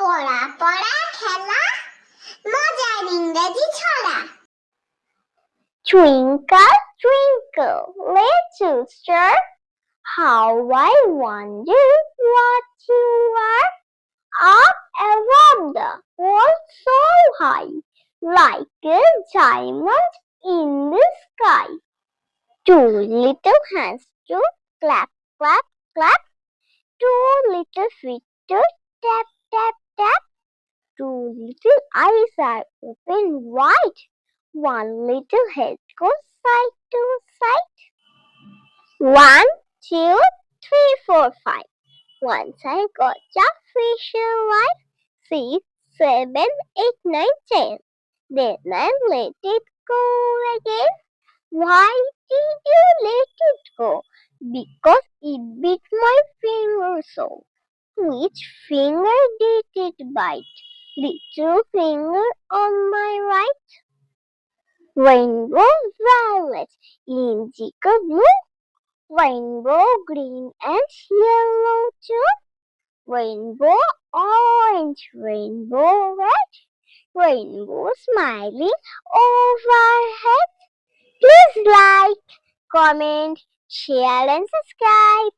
পড়া পড়া খেলা মজার ইংরেজি ছড়া। Twinkle, twinkle, little star, how I wonder what you are. Up above the world so high, like a diamond in the sky. Two little hands to clap, clap, clap. Two little feet to tap, tap, tap. Two little eyes are open wide. One little head goes side to side. 1, 2, 3, 4, 5. Once I got a fisher wife. 6, 7, 8, 9, 10. Then I let it go again. Why did you let it go? Because it bit my finger so. Which finger did it bite? Little finger on my right. Rainbow violet, indigo blue, rainbow green and yellow too, rainbow orange, rainbow red, rainbow smiling overhead. Please like, comment, share and subscribe.